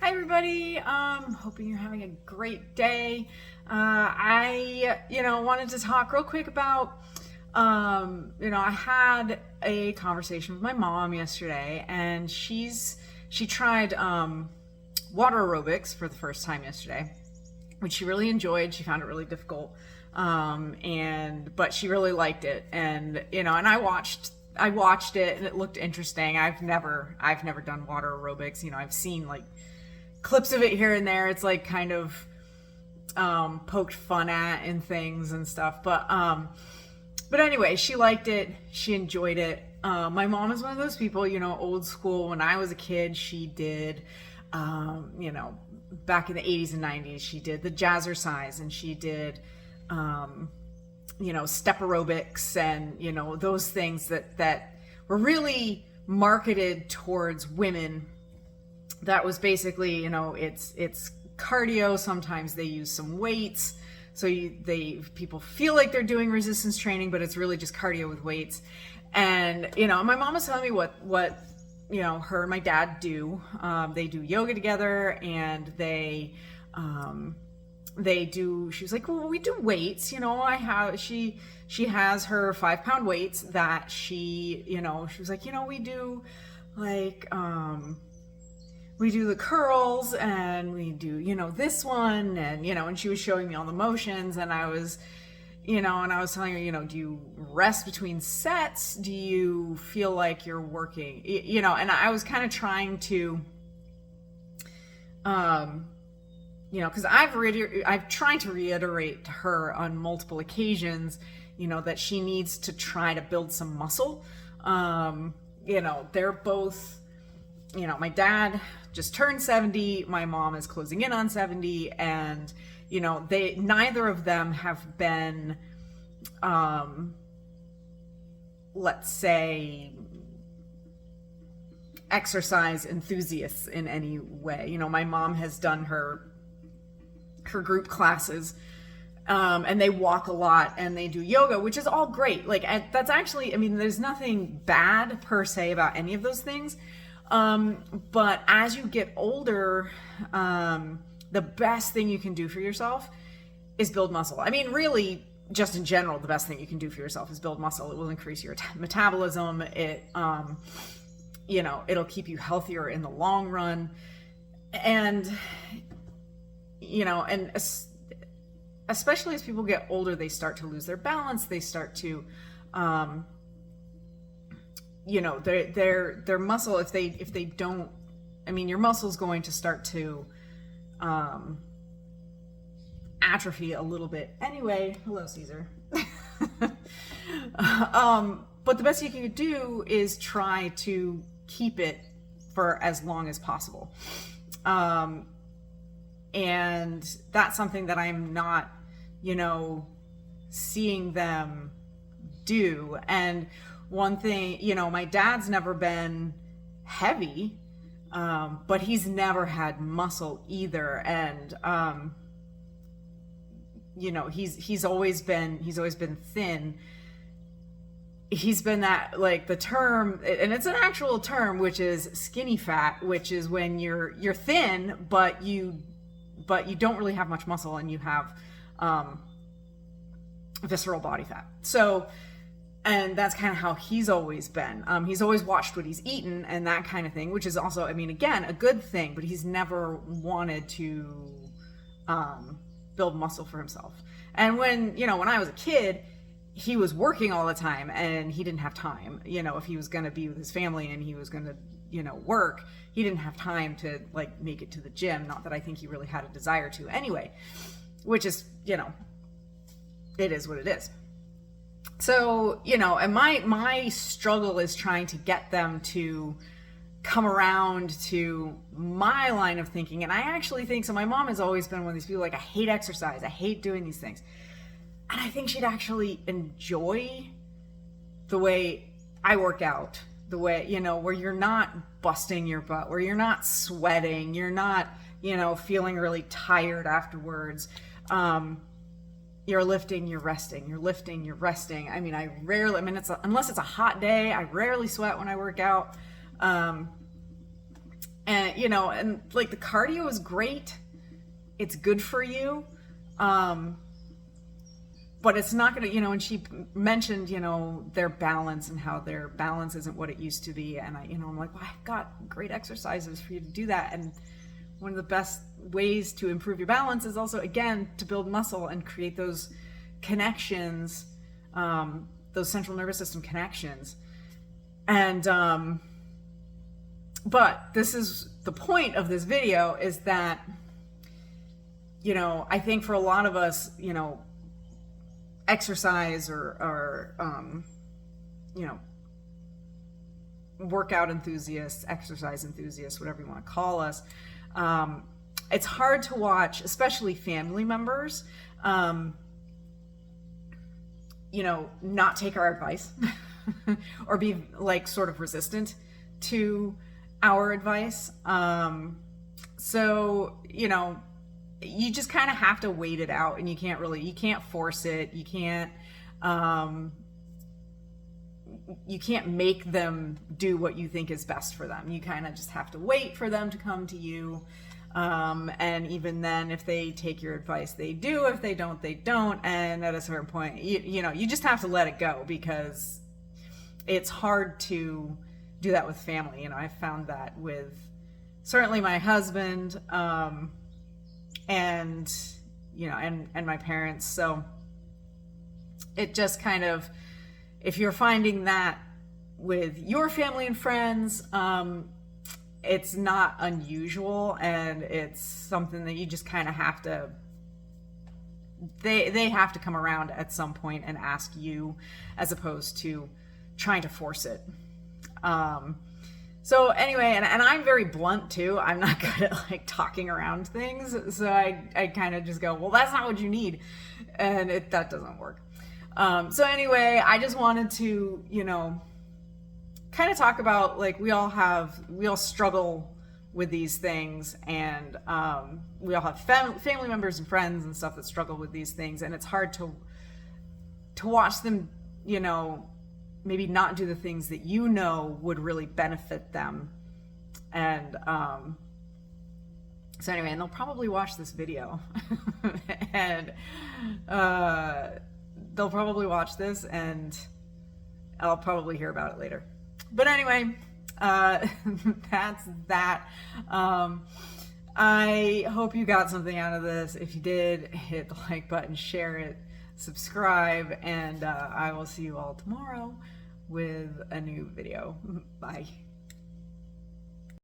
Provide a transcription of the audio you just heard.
Hi everybody, hoping you're having a great day. I wanted to talk real quick about, I had a conversation with my mom yesterday, and she tried water aerobics for the first time yesterday, which she really enjoyed. She found it really difficult, but she really liked it, and I watched it, and it looked interesting. I've never done water aerobics. I've seen like clips of it here and there. It's like kind of poked fun at and things and stuff. But anyway, she liked it. She enjoyed it. My mom is one of those people, old school. When I was a kid, she did, back in the 80s and 90s, she did the jazzercise, and she did, step aerobics, and, those things that were really marketed towards women. That was basically, it's cardio. Sometimes they use some weights, so people feel like they're doing resistance training, but it's really just cardio with weights. And my mom was telling me what her and my dad do. They do yoga together, and they do. She was like, well, we do weights. She has her 5-pound weights that she was like, we do like we do the curls, and we do, this one, and she was showing me all the motions, and I was, and I was telling her, do you rest between sets? Do you feel like you're working, and I was kind of trying to, because I've tried to reiterate to her on multiple occasions, that she needs to try to build some muscle. They're both, my dad just turned 70, my mom is closing in on 70, and neither of them have been, let's say, exercise enthusiasts in any way. My mom has done her group classes, and they walk a lot, and they do yoga, which is all great. Like, that's actually, there's nothing bad per se about any of those things. But as you get older, the best thing you can do for yourself is build muscle. Really, just in general, the best thing you can do for yourself is build muscle. It will increase your metabolism. It'll keep you healthier in the long run. And, especially as people get older, they start to lose their balance. They start to, their muscle, if they don't, your muscle's going to start to atrophy a little bit. Anyway, hello, Caesar. But the best you can do is try to keep it for as long as possible. And that's something that I'm not, seeing them do. And one thing, my dad's never been heavy, but he's never had muscle either. And, he's always been thin. He's been that, like, the term, and it's an actual term, which is skinny fat, which is when you're thin, but you don't really have much muscle, and you have, visceral body fat. So, and that's kind of how he's always been. He's always watched what he's eaten and that kind of thing, which is also, again, a good thing, but he's never wanted to build muscle for himself. And when I was a kid, he was working all the time, and he didn't have time. If he was going to be with his family and he was going to, work, he didn't have time to, like, make it to the gym. Not that I think he really had a desire to anyway, which is, it is what it is. So, and my struggle is trying to get them to come around to my line of thinking. And I actually think, so my mom has always been one of these people, like, I hate exercise, I hate doing these things. And I think she'd actually enjoy the way I work out, the way, where you're not busting your butt, where you're not sweating, you're not, feeling really tired afterwards. You're lifting, you're resting, you're lifting, you're resting. I rarely, unless it's a hot day, I rarely sweat when I work out. And, you know, and like the cardio is great. It's good for you. But it's not going to, you know, and she mentioned, you know, their balance and how their balance isn't what it used to be. And I'm like, well, I've got great exercises for you to do that. And one of the best ways to improve your balance is also, again, to build muscle and create those connections, those central nervous system connections. And, but this is the point of this video, is that, you know, I think for a lot of us, you know, exercise or you know, workout enthusiasts, exercise enthusiasts, whatever you want to call us, it's hard to watch, especially family members, you know, not take our advice or be like sort of resistant to our advice. So, you know, you just kind of have to wait it out, and you can't force it. You can't make them do what you think is best for them. You kind of just have to wait for them to come to you. And even then, if they take your advice, they do. If they don't, they don't. And at a certain point, you know, you just have to let it go, because it's hard to do that with family. You know, I found that with certainly my husband, and, you know, and my parents. So it just kind of, if you're finding that with your family and friends, it's not unusual, and it's something that you just kind of have to, they have to come around at some point and ask you, as opposed to trying to force it. So anyway, and I'm very blunt too. I'm not good at like talking around things. So I kind of just go, well, that's not what you need. And that doesn't work. So anyway, I just wanted to, you know, kind of talk about, like, we all struggle with these things, and we all have family members and friends and stuff that struggle with these things. And it's hard to watch them, you know, maybe not do the things that you know would really benefit them. And so anyway, and they'll probably watch this video and they'll probably watch this, and I'll probably hear about it later. But anyway, that's that. I hope you got something out of this. If you did, hit the like button, share it, subscribe, and I will see you all tomorrow with a new video. Bye.